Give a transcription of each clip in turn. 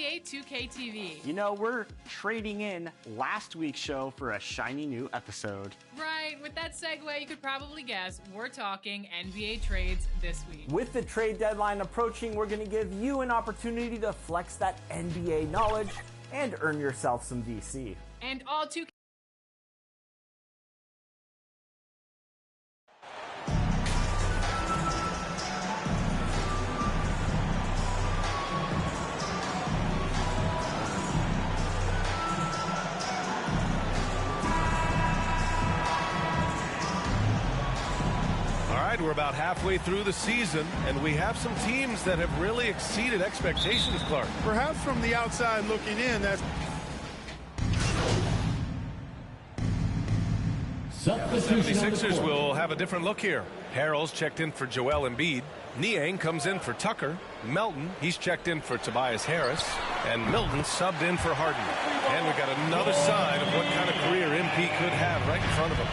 NBA 2K TV. You know, we're trading in last week's show for a shiny new episode. Right, with that segue, you could probably guess we're talking NBA trades this week. With the trade deadline approaching, we're going to give you an opportunity to flex that NBA knowledge and earn yourself some VC. And all 2K. We're about halfway through the season, and we have some teams that have really exceeded expectations, Clark. Perhaps from the outside looking in, that's... The 76ers will have a different look here. Harrell's checked in for Joel Embiid. Niang comes in for Tucker. Melton, he's checked in for Tobias Harris. And Milton subbed in for Harden. And we got another sign of what kind of career MP could have right in front of him.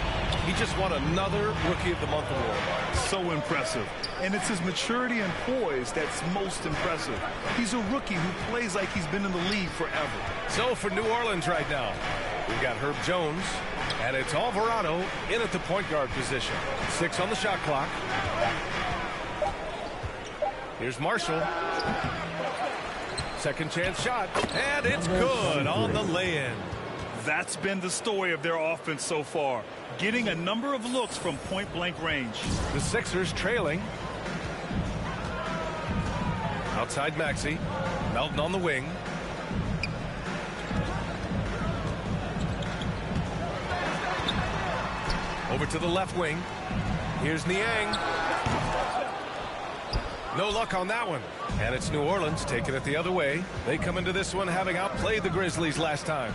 He just won another Rookie of the Month award. So impressive. And it's his maturity and poise that's most impressive. He's a rookie who plays like he's been in the league forever. So for New Orleans right now, we've got Herb Jones, and it's Alvarado in at the point guard position. 6 on the shot clock. Here's Marshall. Second chance shot, and it's good on the lay-in. That's been the story of their offense so far, getting a number of looks from point-blank range. The Sixers trailing. Outside Maxey. Melton on the wing. Over to the left wing. Here's Niang. No luck on that one. And it's New Orleans taking it the other way. They come into this one having outplayed the Grizzlies last time.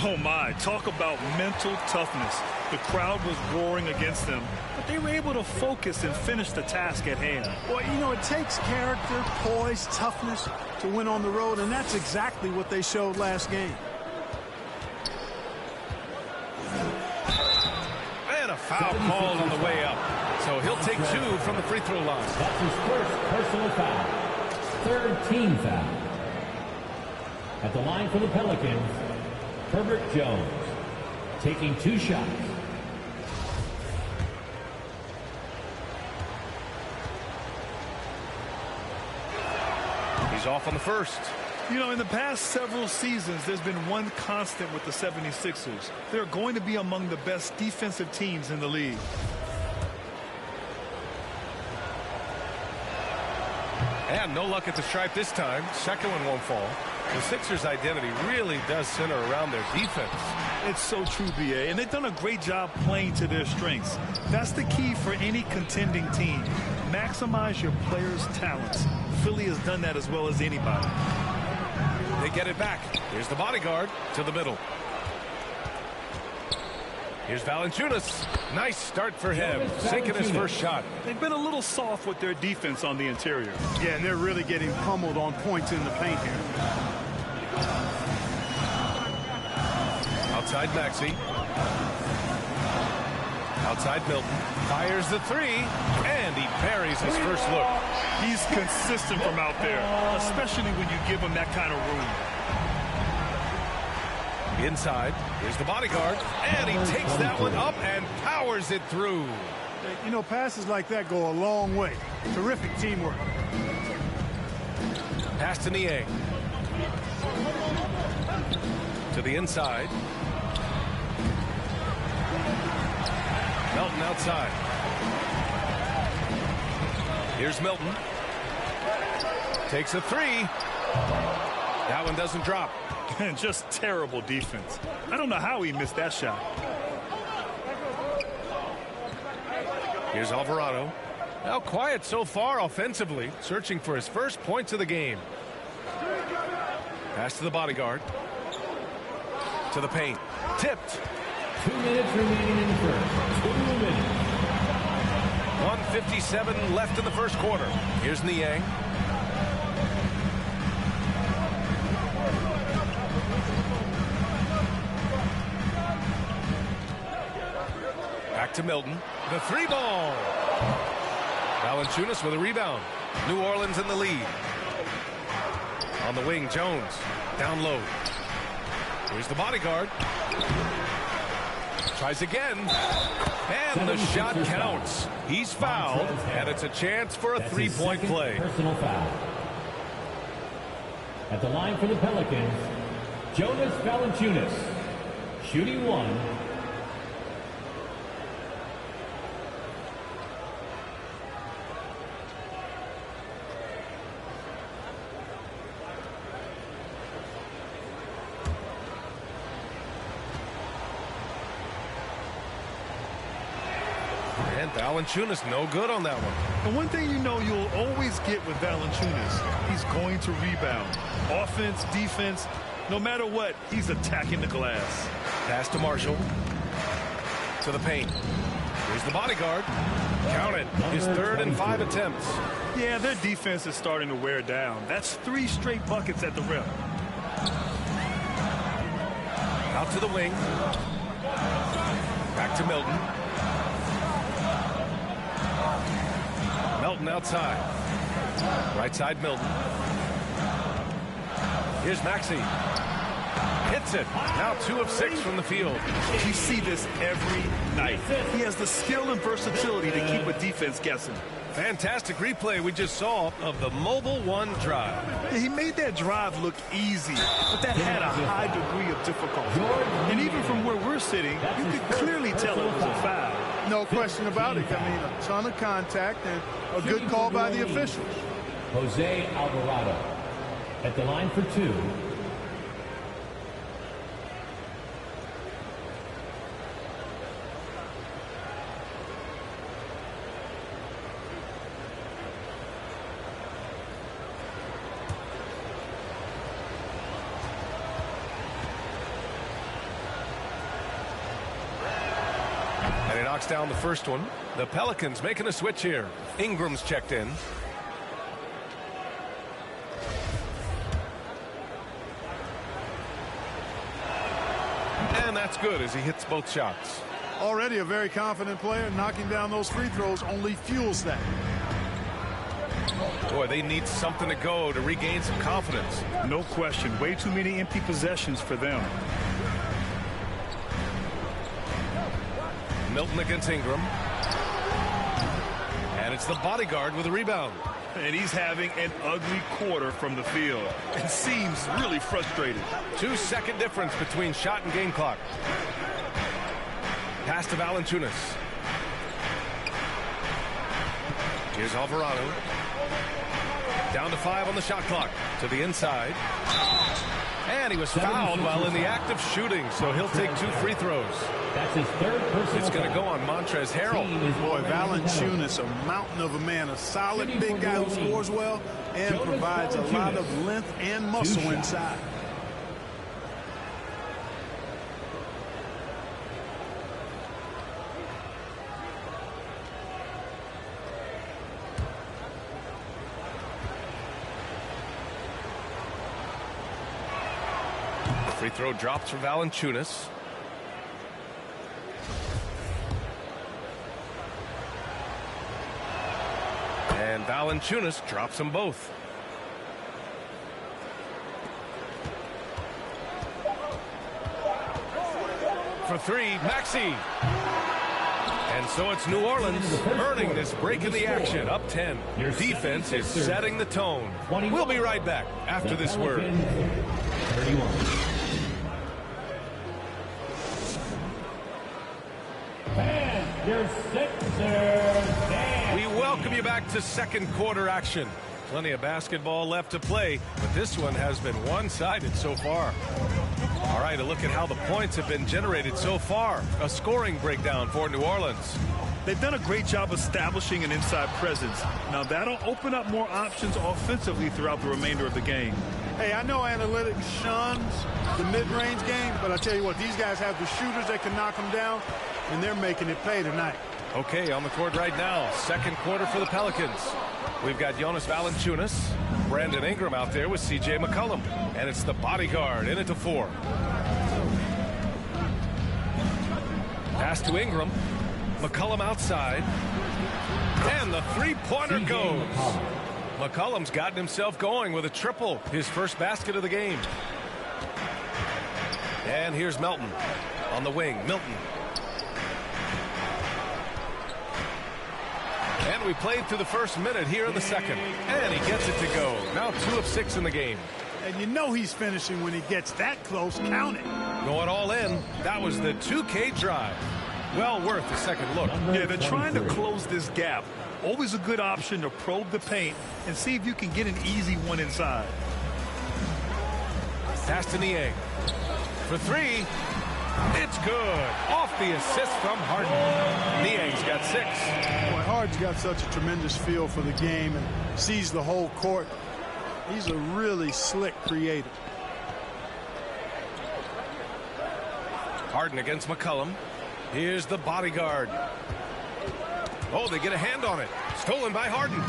Oh my, talk about mental toughness. The crowd was roaring against them, but they were able to focus and finish the task at hand. Well, you know, it takes character, poise, toughness to win on the road, and that's exactly what they showed last game. And a foul called on the way up. So he'll take 2 from the free throw line. That's his first personal foul. Third team foul. At the line for the Pelicans, Herbert Jones taking 2 shots. He's off on the first. You know, in the past several seasons, there's been one constant with the 76ers. They're going to be among the best defensive teams in the league. And no luck at the stripe this time. Second one won't fall. The Sixers' identity really does center around their defense. It's so true, B.A., and they've done a great job playing to their strengths. That's the key for any contending team. Maximize your players' talents. Philly has done that as well as anybody. They get it back. Here's the bodyguard to the middle. Here's Valanciunas. Nice start for him. Sinking his first shot. They've been a little soft with their defense on the interior. Yeah, and they're really getting pummeled on points in the paint here. Outside Maxey. Outside Milton. Fires the 3, and he buries his first look. He's consistent from out there, especially when you give him that kind of room. Inside, here's the bodyguard, and he takes that one up and powers it through. You know, passes like that go a long way. Terrific teamwork. Pass to Niang. To the inside. Melton outside. Here's Milton. Takes a 3. That one doesn't drop. Just terrible defense. I don't know how he missed that shot. Here's Alvarado. Now quiet so far offensively, searching for his first points of the game. Pass to the bodyguard. To the paint. Tipped. 2 minutes remaining in the first. 2 minutes. 1:57 left in the first quarter. Here's Niang. Back to Milton. The 3 ball. Valanciunas with a rebound. New Orleans in the lead. On the wing, Jones. Down low. Here's the bodyguard. Tries again. And the shot counts. He's fouled, and it's a chance for a three-point play. Personal foul. At the line for the Pelicans, Jonas Valanciunas, shooting one. And Valanciunas no good on that one. And one thing you know you'll always get with Valanciunas, he's going to rebound. Offense, defense, no matter what, he's attacking the glass. Pass to Marshall. To the paint. Here's the bodyguard. Count it. His third and 5 attempts. Yeah, their defense is starting to wear down. That's 3 straight buckets at the rim. Out to the wing. Back to Milton. Milton outside. Right side, Milton. Here's Maxey. Hits it. Now 2 of 6 from the field. You see this every night. He has the skill and versatility to keep a defense guessing. Fantastic replay we just saw of the Mobile One drive. Yeah, he made that drive look easy, but that had a high degree of difficulty. And even from where we're sitting, you could clearly tell it was a foul. No question about it. I mean, a ton of contact and a good call by the officials. Jose Alvarado at the line for 2. And he knocks down the first one. The Pelicans making a switch here. Ingram's checked in. And that's good as he hits both shots. Already a very confident player. Knocking down those free throws only fuels that. Boy, they need something to go to regain some confidence. No question. Way too many empty possessions for them. Milton against Ingram. And it's the bodyguard with a rebound. And he's having an ugly quarter from the field. It seems really frustrated. 2-second difference between shot and game clock. Pass to Valanciunas. Here's Alvarado. Down to 5 on the shot clock. To the inside. And he was fouled while in the act of shooting, so he'll take 2 free throws. That's his third personal It's going to go on Montrezl Harrell. Boy, Valanciunas, a mountain of a man, a solid big guy who scores well and provides a lot of length and muscle inside. Free throw drops for Valanciunas. And Valanciunas drops them both. For 3, Maxey. And so it's New Orleans earning this break in the action, up 10. Defense is setting the tone. We'll be right back after this word. 31. And your Sixers. We welcome you back to second quarter action. Plenty of basketball left to play, but this one has been one-sided so far. All right, a look at how the points have been generated so far. A scoring breakdown for New Orleans. They've done a great job establishing an inside presence. Now that'll open up more options offensively throughout the remainder of the game. Hey, I know analytics shuns the mid-range game, but I tell you what, these guys have the shooters that can knock them down, and they're making it pay tonight. Okay, on the court right now, second quarter for the Pelicans. We've got Jonas Valanciunas, Brandon Ingram out there with C.J. McCollum, and it's the bodyguard in it to 4. Pass to Ingram, McCollum outside, and the three-pointer goes. McCollum's gotten himself going with a triple, his first basket of the game. And here's Melton on the wing. Milton. And we played through the first minute here in the second. And he gets it to go. Now 2 of 6 in the game. And you know he's finishing when he gets that close. Count it. Going all in. That was the 2K drive. Well worth a second look. Yeah, they're trying to close this gap. Always a good option to probe the paint and see if you can get an easy one inside. Pass to Niang. For 3. It's good. Off the assist from Harden. Niang's got 6. Boy, Harden's got such a tremendous feel for the game and sees the whole court. He's a really slick creator. Harden against McCollum. Here's the bodyguard. Oh, they get a hand on it. Stolen by Harden.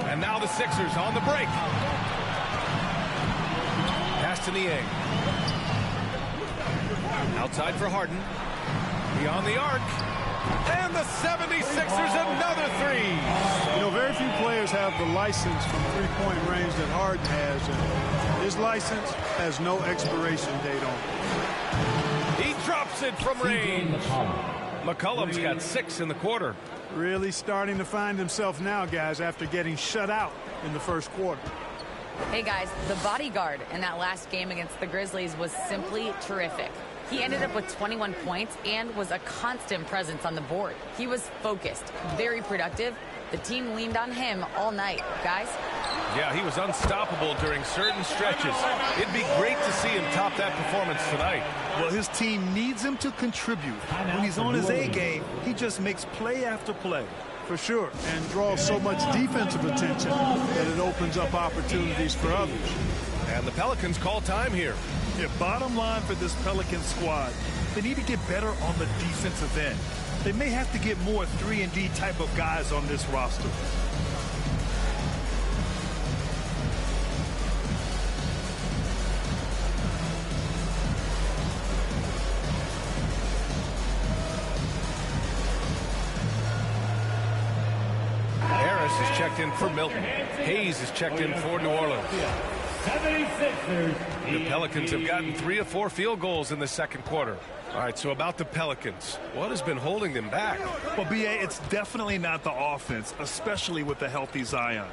And now the Sixers on the break. Pass to Niang. Outside for Harden. Beyond the arc. And the 76ers another 3. You know, very few players have the license from three-point range that Harden has. And his license has no expiration date on it. He drops it from range. McCollum's got 6 in the quarter. Really starting to find himself now, guys, after getting shut out in the first quarter. Hey, guys, the bodyguard in that last game against the Grizzlies was simply terrific. He ended up with 21 points and was a constant presence on the board. He was focused, very productive. The team leaned on him all night. Guys? Yeah, he was unstoppable during certain stretches. It'd be great to see him top that performance tonight. Well, his team needs him to contribute. When he's on his A game, he just makes play after play. For sure, and draws so much defensive attention that it opens up opportunities for others. And the Pelicans call time here. Yeah, bottom line for this Pelican squad, they need to get better on the defensive end. They may have to get more 3-and-D type of guys on this roster. Harris is checked in for Milton. Hayes is checked in for New Orleans. 76ers. The Pelicans have gotten 3 of 4 field goals in the second quarter. All right, so about the Pelicans, what has been holding them back? Well, B.A., it's definitely not the offense, especially with the healthy Zion.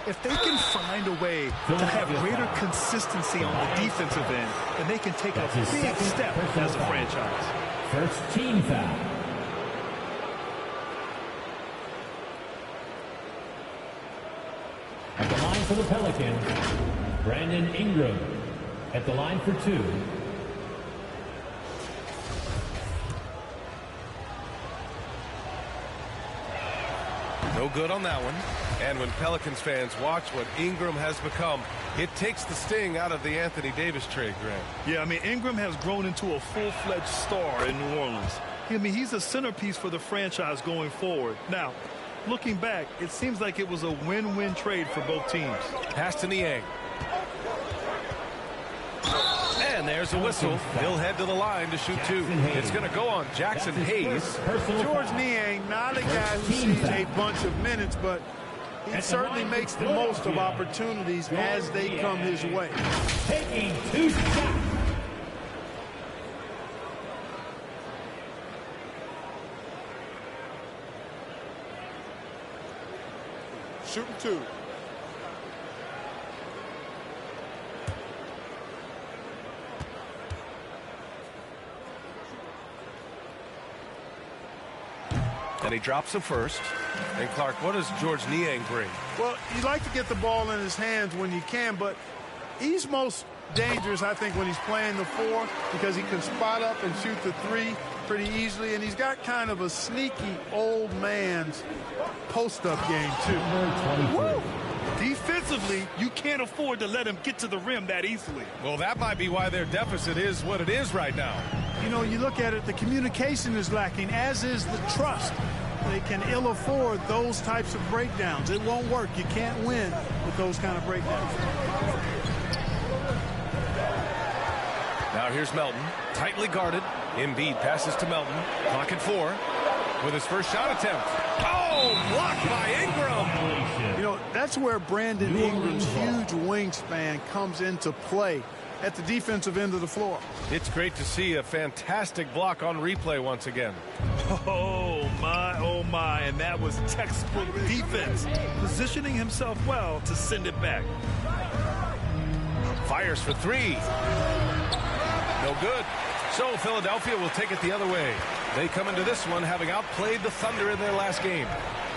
If they can find a way to have greater consistency on the defensive end, then they can take a big step as a franchise. First team foul. At the line for the Pelicans, Brandon Ingram. At the line for 2. No good on that one. And when Pelicans fans watch what Ingram has become, it takes the sting out of the Anthony Davis trade, Grant. Yeah, I mean, Ingram has grown into a full-fledged star in New Orleans. I mean, he's a centerpiece for the franchise going forward. Now, looking back, it seems like it was a win-win trade for both teams. Pass to Niang. And there's a whistle. He'll head to the line to shoot 2. It's going to go on Jackson Hayes. George Niang, not a guy who sees a bunch of minutes, but he certainly makes the most of opportunities as they come his way. Taking 2 shots. Shooting 2. And he drops the first. And Clark, what does George Niang bring? Well, you like to get the ball in his hands when you can, but he's most dangerous, I think, when he's playing the 4 because he can spot up and shoot the 3 pretty easily, and he's got kind of a sneaky old man's post-up game, too. Woo! Defensively, you can't afford to let him get to the rim that easily. Well, that might be why their deficit is what it is right now. You know, you look at it, the communication is lacking, as is the trust. They can ill afford those types of breakdowns. It won't work. You can't win with those kind of breakdowns. Now here's Melton, tightly guarded. Embiid passes to Melton. Clock at 4 with his first shot attempt. Oh, blocked by Ingram. violation. You know, that's where Brandon Ingram's huge wingspan comes into play at the defensive end of the floor. It's great to see a fantastic block on replay once again. Oh my, and that was textbook defense, positioning himself well to send it back. Fires for three. No good. So Philadelphia will take it the other way. They come into this one having outplayed the Thunder in their last game.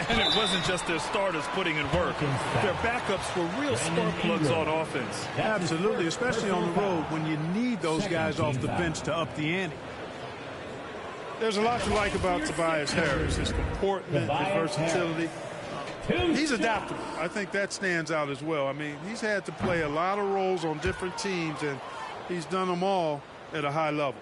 And it wasn't just their starters putting in work. Their backups were real spark plugs on offense. Absolutely, especially on the road when you need those guys off the bench to up the ante. There's a lot to like about Tobias Harris, his comportment, his versatility. He's adaptable. I think that stands out as well. I mean, he's had to play a lot of roles on different teams, and he's done them all at a high level.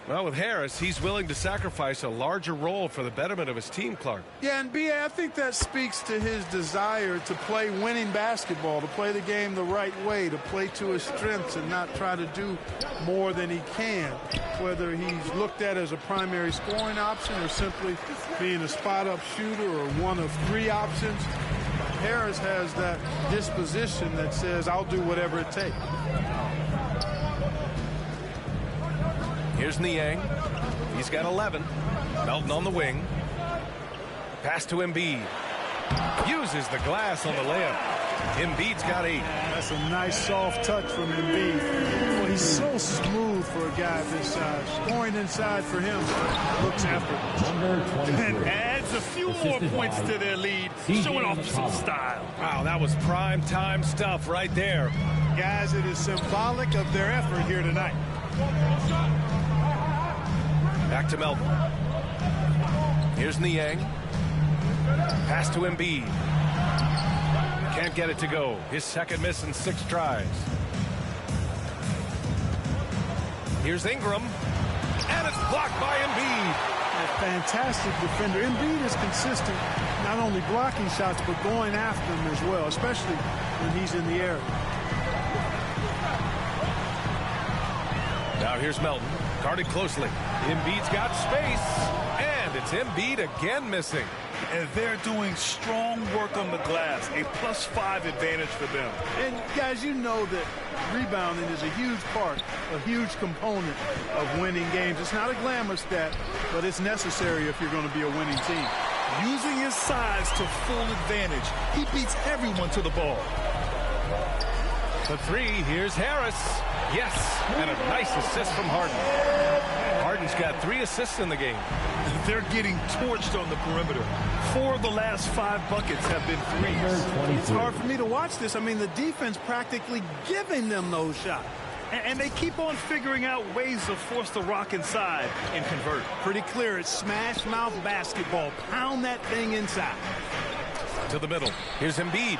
Well, with Harris, he's willing to sacrifice a larger role for the betterment of his team, Clark. Yeah, and B.A., I think that speaks to his desire to play winning basketball, to play the game the right way, to play to his strengths and not try to do more than he can, whether he's looked at as a primary scoring option or simply being a spot-up shooter or one of three options. Harris has that disposition that says, I'll do whatever it takes. Here's Niang. He's got 11. Melton on the wing. Pass to Embiid. Uses the glass on the layup. Embiid's got 8. That's a nice soft touch from Embiid. Well, he's so smooth for a guy this size. Scoring inside for him looks effortless. And adds a few more points to their lead, showing off some style. Wow, that was prime time stuff right there. Guys, it is symbolic of their effort here tonight. Back to Melton. Here's Niang. Pass to Embiid. Can't get it to go. His second miss in 6 tries. Here's Ingram. And it's blocked by Embiid. A fantastic defender. Embiid is consistent, not only blocking shots, but going after them as well, especially when he's in the area. Now here's Melton. Guarded closely. Embiid's got space. And it's Embiid again missing. And they're doing strong work on the glass. A +5 advantage for them. And guys, you know that rebounding is a huge part, a huge component of winning games. It's not a glamour stat, but it's necessary if you're going to be a winning team. Using his size to full advantage, he beats everyone to the ball. The 3, here's Harris. Yes, and a nice assist from Harden. Harden's got 3 assists in the game. They're getting torched on the perimeter. 4 of the last 5 buckets have been threes. It's hard for me to watch this. I mean, the defense practically giving them those shots. And they keep on figuring out ways to force the rock inside and convert. Pretty clear. It's smash mouth basketball. Pound that thing inside. To the middle. Here's Embiid.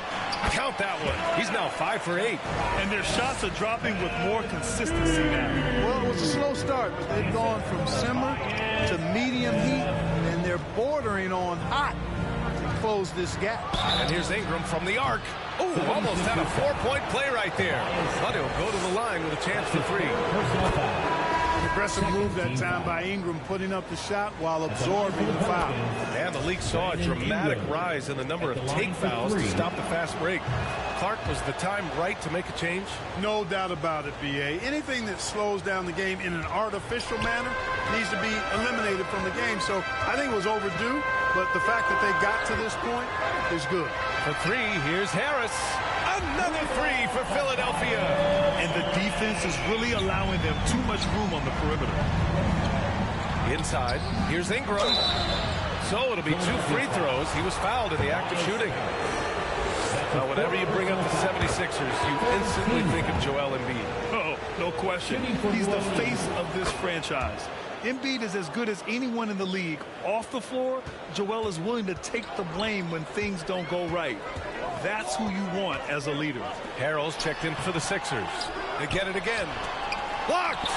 Count that one. He's now 5 for 8. And their shots are dropping with more consistency now. Well, it was a slow start, but they've gone from simmer to medium heat, and they're bordering on hot to close this gap. And here's Ingram from the arc. Oh, almost had a 4-point play right there. But he'll go to the line with a chance for 3. An aggressive move that time by Ingram, putting up the shot while absorbing the foul. And the league saw a dramatic rise in the number of take fouls to stop the fast break. Clark, was the time right to make a change? No doubt about it, B.A. Anything that slows down the game in an artificial manner needs to be eliminated from the game. So I think it was overdue, but the fact that they got to this point is good. For 3, here's Harris. Another 3 for Philadelphia. And the defense is really allowing them too much room on the perimeter. Inside, here's Ingram. So it'll be 2 free throws. He was fouled in the act of shooting. Well, whenever you bring up the 76ers, you instantly think of Joel Embiid. Oh, no question. He's the face of this franchise. Embiid is as good as anyone in the league. Off the floor, Joel is willing to take the blame when things don't go right. That's who you want as a leader. Harrell's checked in for the Sixers. They get it again. Blocked!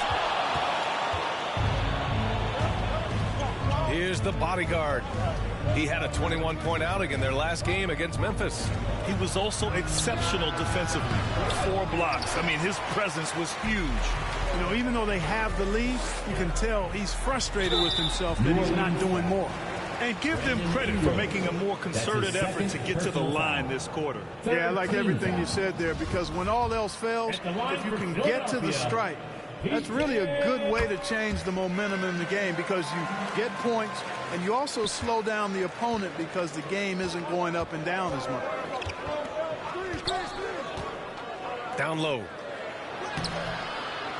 Here's the bodyguard. He had a 21-point outing in their last game against Memphis. He was also exceptional defensively. 4 blocks. I mean, his presence was huge. You know, even though they have the lead, you can tell he's frustrated with himself that he's not doing more. And give them credit for making a more concerted effort to get to the line this quarter. Yeah, I like everything you said there, because when all else fails, if you can get to the stripe, that's really a good way to change the momentum in the game, because you get points and you also slow down the opponent because the game isn't going up and down as much. Down low.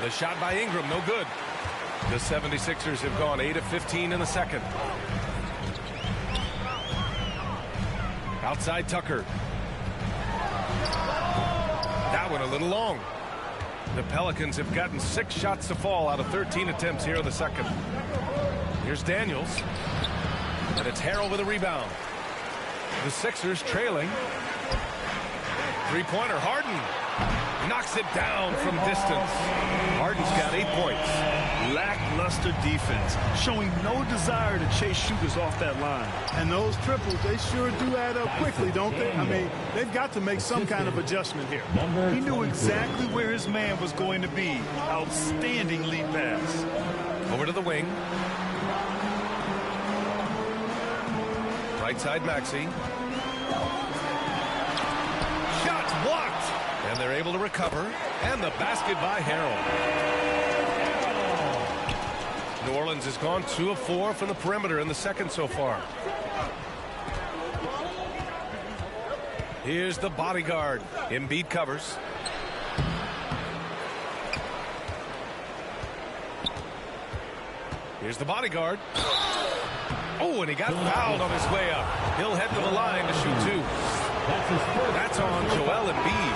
The shot by Ingram, no good. The 76ers have gone 8 of 15 in the second. Outside Tucker. That one a little long. The Pelicans have gotten 6 shots to fall out of 13 attempts here in the second. Here's Daniels. And it's Harrell with a rebound. The Sixers trailing. Three-pointer, Harden. Knocks it down from distance. Harden's got 8 points. Lackluster defense, showing no desire to chase shooters off that line. And those triples, they sure do add up quickly, don't they? I mean, they've got to make some kind of adjustment here. He knew exactly where his man was going to be. Outstanding lead pass. Over to the wing. Right side Maxey. Shots blocked. And they're able to recover. And the basket by Harrell. New Orleans has gone 2 of 4 from the perimeter in the second so far. Here's the bodyguard. Embiid covers. Here's the bodyguard. Oh, and he got fouled on his way up. He'll head to the line to shoot 2. That's on Joel Embiid.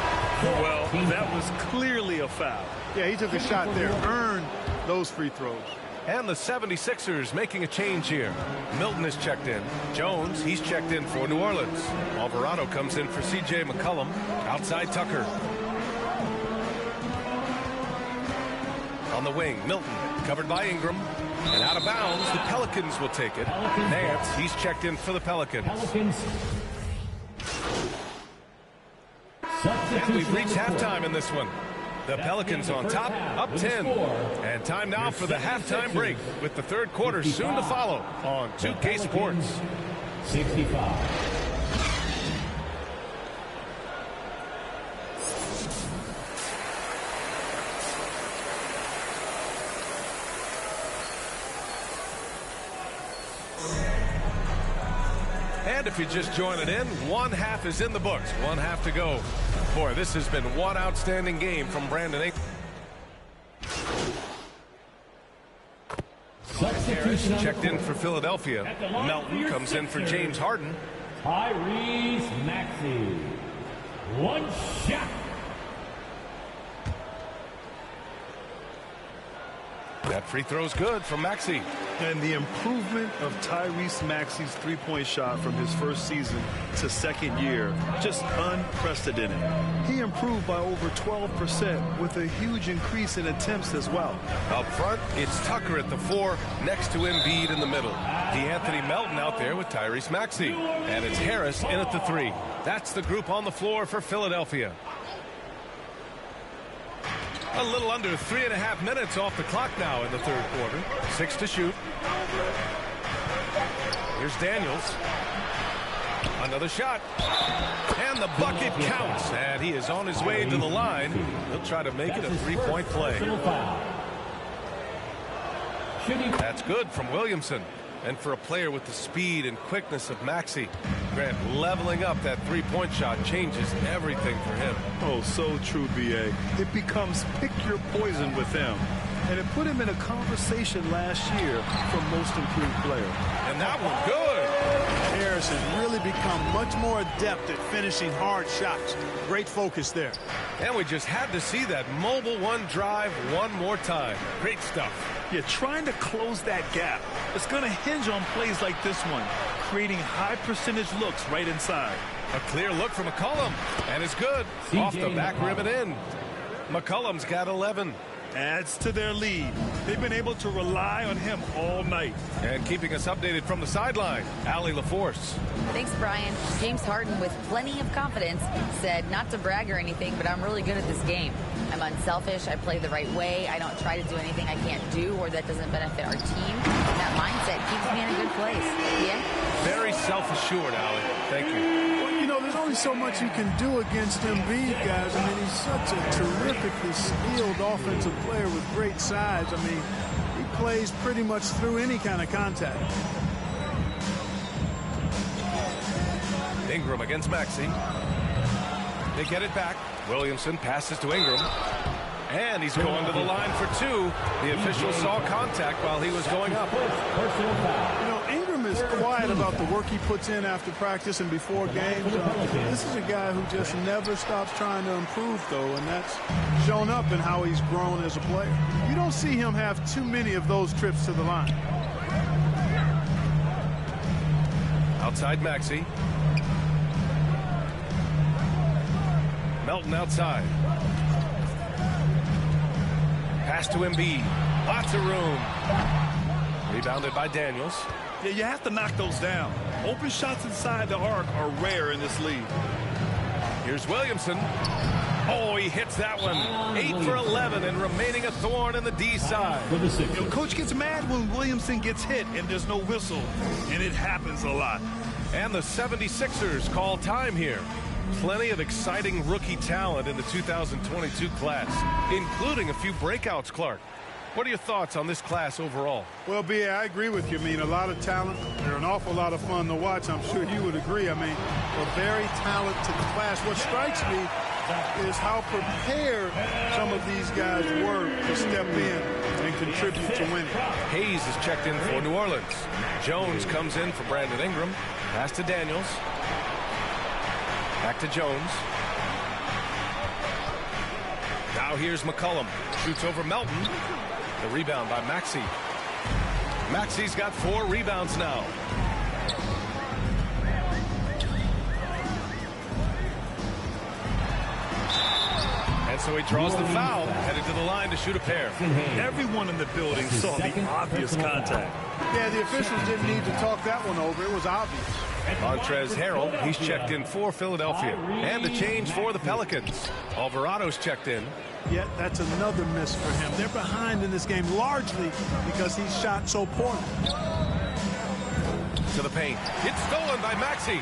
Well, that was clearly a foul. Yeah, he took a shot there. Earned those free throws. And the 76ers making a change here. Milton is checked in. Jones, he's checked in for New Orleans. Alvarado comes in for C.J. McCollum. Outside Tucker. On the wing, Milton, covered by Ingram. And out of bounds, the Pelicans will take it. Nance, he's checked in for the Pelicans. And we've reached halftime in this one. The Pelicans on top, up 10. And time now for the halftime break, with the third quarter soon to follow on 2K Sports. 65. And if you're just joining in, one half is in the books. One half to go. Boy, this has been one outstanding game from Brandon Ingram. Harris checked in for Philadelphia. Melton comes in for James Harden. Tyrese Maxey. One shot. That free throw's good from Maxey. And the improvement of Tyrese Maxey's three-point shot from his first season to second year, just unprecedented. He improved by over 12% with a huge increase in attempts as well. Up front, it's Tucker at the 4, next to Embiid in the middle. DeAnthony Melton out there with Tyrese Maxey. And it's Harris in at the 3. That's the group on the floor for Philadelphia. A little under 3.5 minutes off the clock now in the third quarter. 6 to shoot. Here's Daniels. Another shot. And the bucket counts. And he is on his way to the line. He'll try to make it a three-point play. That's good from Williamson. And for a player with the speed and quickness of Maxey, Grant, leveling up that three-point shot changes everything for him. Oh, so true, B.A. It becomes pick your poison with him. And it put him in a conversation last year for most improved player. And that one good. Harris has really become much more adept at finishing hard shots. Great focus there. And we just had to see that mobile one drive one more time. Great stuff. Yeah, trying to close that gap. It's going to hinge on plays like this one, creating high percentage looks right inside. A clear look from McCollum, and it's good. Off the back rim and in. McCollum's got 11. adds to their lead. They've been able to rely on him all night. And keeping us updated from the sideline, Allie LaForce. Thanks, Brian. James Harden, with plenty of confidence, said not to brag or anything, but I'm really good at this game. I'm unselfish. I play the right way. I don't try to do anything I can't do or that doesn't benefit our team. And that mindset keeps me in a good place. Yeah? Very self-assured, Allie. Thank you. Well, you know, there's only so much you can do against Embiid, guys. I mean, he's such a terrifically skilled offensive player with great size. I mean, he plays pretty much through any kind of contact. Ingram against Maxey. They get it back. Williamson passes to Ingram. And he's going to the line for two. The official saw contact while he was going up. You know, Ingram is quiet about the work he puts in after practice and before games. This is a guy who just never stops trying to improve, though, and that's shown up in how he's grown as a player. You don't see him have too many of those trips to the line. Outside Maxey. Melton outside. Pass to Embiid. Lots of room. Rebounded by Daniels. Yeah, you have to knock those down. Open shots inside the arc are rare in this league. Here's Williamson. Oh, he hits that one. 8 for 11 and remaining a thorn in the D side. You know, coach gets mad when Williamson gets hit and there's no whistle, and it happens a lot. And the 76ers call time here. Plenty of exciting rookie talent in the 2022 class, including a few breakouts, Clark. What are your thoughts on this class overall? Well, B.A., I agree with you. I mean, a lot of talent. They're an awful lot of fun to watch. I'm sure you would agree. I mean, a very talented class. What strikes me is how prepared some of these guys were to step in and contribute to winning. Hayes is checked in for New Orleans. Jones comes in for Brandon Ingram. Pass to Daniels. Back to Jones. Now here's McCollum. Shoots over Melton. The rebound by Maxey. Maxey's got 4 rebounds now. And so he draws the foul, headed to the line to shoot a pair. Everyone in the building saw the obvious contact. Yeah, the officials didn't need to talk that one over. It was obvious. Montrezl Harrell, he's checked in for Philadelphia. And a change for the Pelicans. Alvarado's checked in. Yet that's another miss for him. They're behind in this game largely because he's shot so poorly. To the paint. It's stolen by Maxey.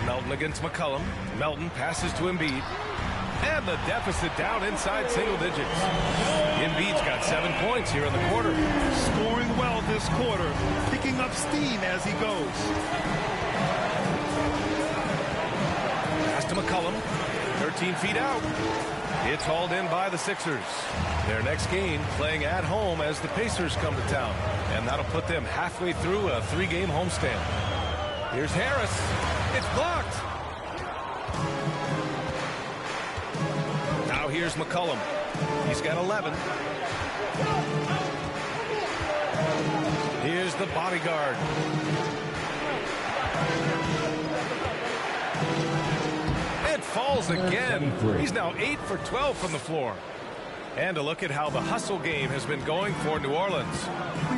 Melton against McCollum. Melton passes to Embiid. And the deficit down inside single digits. Embiid's got 7 points here in the quarter. Scoring well this quarter, picking up steam as he goes. Pass to McCollum. 13 feet out. It's hauled in by the Sixers. Their next game playing at home as the Pacers come to town. And that'll put them halfway through a 3-game homestand. Here's Harris. It's blocked. Now here's McCollum. He's got 11. Here's the bodyguard. It falls again. He's now 8 for 12 from the floor. And a look at how the hustle game has been going for New Orleans.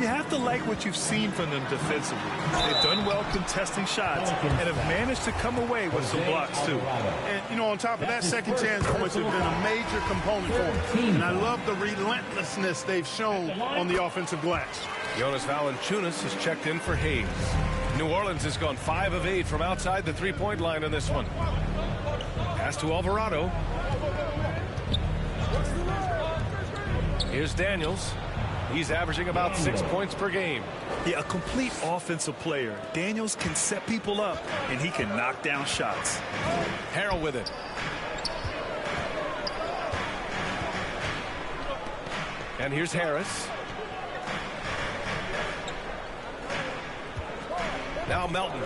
You have to like what you've seen from them defensively. They've done well contesting shots and have managed to come away with some blocks, too. And, you know, on top of that, second chance points have been a major component for them. And I love the relentlessness they've shown on the offensive glass. Jonas Valanciunas has checked in for Hayes. New Orleans has gone 5 of 8 from outside the three-point line in this one. Pass to Alvarado. Here's Daniels. He's averaging about 6 points per game. Yeah, a complete offensive player. Daniels can set people up, and he can knock down shots. Harrell with it. And here's Harris. Now Melton.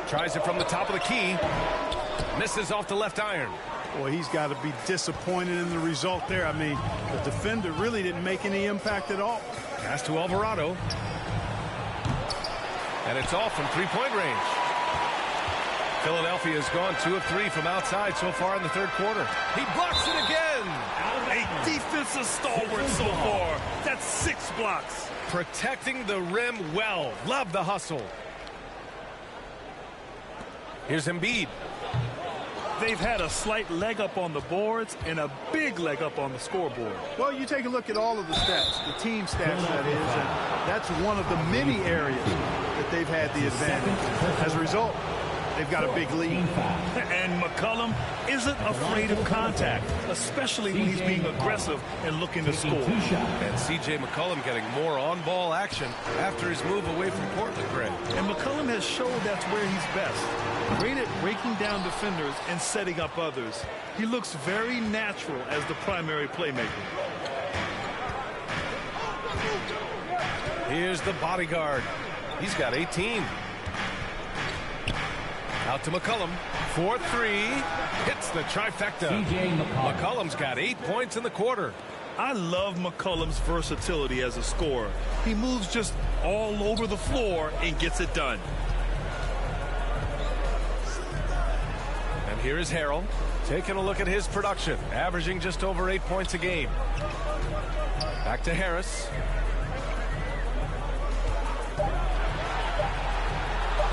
Tries it from the top of the key. Misses off the left iron. Boy, he's got to be disappointed in the result there. I mean, the defender really didn't make any impact at all. Pass to Alvarado. And it's off from three-point range. Philadelphia has gone 2 of 3 from outside so far in the third quarter. He blocks it again. A defensive stalwart so far. That's 6 blocks. Protecting the rim well. Love the hustle. Here's Embiid. They've had a slight leg up on the boards and a big leg up on the scoreboard. Well, you take a look at all of the stats, the team stats, that is, and that's one of the many areas that they've had the advantage. As a result, they've got a big lead. And McCollum isn't afraid of contact, especially when he's being aggressive and looking to score. And C.J. McCollum getting more on-ball action after his move away from Portland, Greg. And McCollum has showed that's where he's best. Great at breaking down defenders and setting up others. He looks very natural as the primary playmaker. Here's the bodyguard. He's got 18. Out to McCollum. 4-3. Hits the trifecta. McCollum's got 8 points in the quarter. I love McCollum's versatility as a scorer. He moves just all over the floor and gets it done. And here is Harrell taking a look at his production, averaging just over 8 points a game. Back to Harris.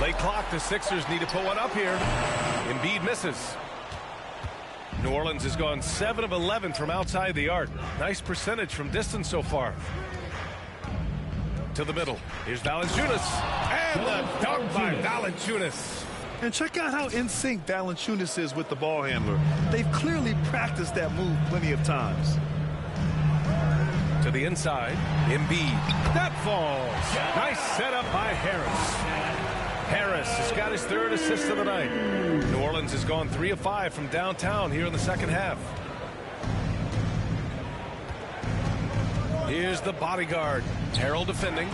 Late clock, the Sixers need to put one up here. Embiid misses. New Orleans has gone 7 of 11 from outside the arc. Nice percentage from distance so far. To the middle. Here's Valanciunas. And the dunk by Valanciunas. And check out how in sync Valanciunas is with the ball handler. They've clearly practiced that move plenty of times. To the inside, Embiid. That falls. Nice setup by Harris. Harris has got his 3rd assist of the night. New Orleans has gone 3 of 5 from downtown here in the second half. Here's the bodyguard. Harrell defending.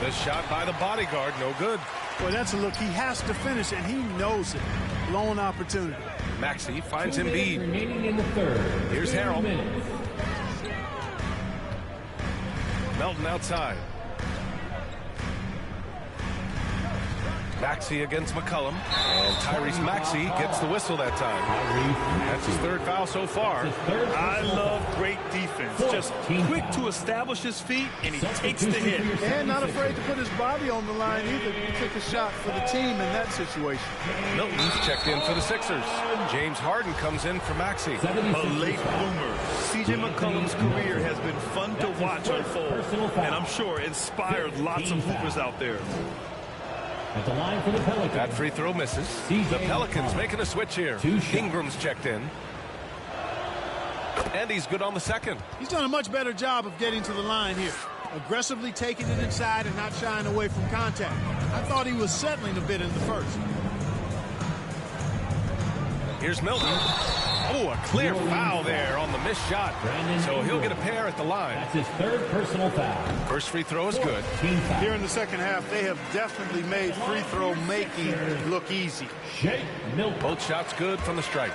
The shot by the bodyguard, no good. Well, that's a look. He has to finish, and he knows it. Blown opportunity. Maxey finds Embiid. Remaining in the third. Here's Harrell. Melton outside. Maxey against McCollum. And Tyrese Maxey gets the whistle that time. That's his 3rd foul so far. I love great defense. Just quick to establish his feet, and he takes the hit. And not afraid to put his body on the line either. He took a shot for the team in that situation. Milton's checked in for the Sixers. James Harden comes in for Maxey. A late bloomer. C.J. McCollum's career has been fun to watch unfold, and I'm sure inspired lots of hoopers out there. At the line for the Pelicans. That free throw misses. The Pelicans making a switch here. Ingram's checked in. And he's good on the second. He's done a much better job of getting to the line here. Aggressively taking it inside and not shying away from contact. I thought he was settling a bit in the first. Here's Milton. Oh, a clear foul there on the missed shot. So he'll get a pair at the line. That's his 3rd personal foul. First free throw is good. Here in the second half, they have definitely made free throw making look easy. Both shots good from the stripe.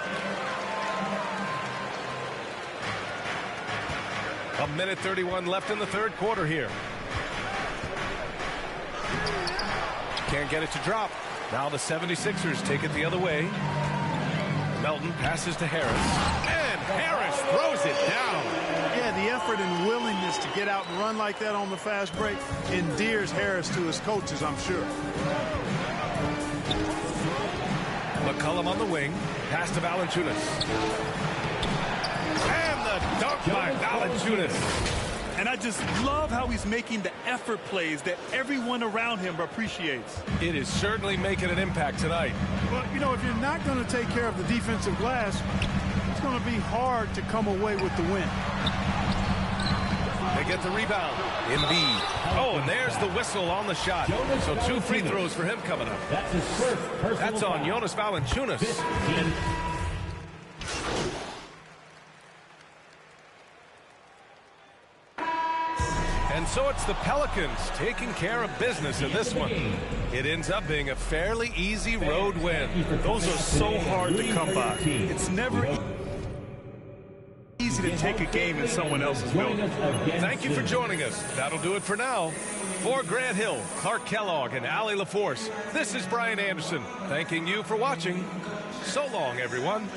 A minute 31 left in the third quarter here. Can't get it to drop. Now the 76ers take it the other way. Melton passes to Harris. And Harris throws it down. Yeah, the effort and willingness to get out and run like that on the fast break endears Harris to his coaches, I'm sure. McCollum on the wing. Pass to Valanciunas. And the dunk by Valanciunas. And I just love how he's making the effort plays that everyone around him appreciates. It is certainly making an impact tonight. Well, you know, if you're not going to take care of the defensive glass, it's going to be hard to come away with the win. They get the rebound. Embiid. Oh, and there's the whistle on the shot. So 2 free throws for him coming up. That's his 1st personal That's on Jonas Valanciunas. And so it's the Pelicans taking care of business in this one. It ends up being a fairly easy road win. Those are so hard to come by. It's never easy to take a game in someone else's building. Thank you for joining us. That'll do it for now. For Grant Hill, Clark Kellogg, and Allie LaForce, this is Brian Anderson, thanking you for watching. So long, everyone.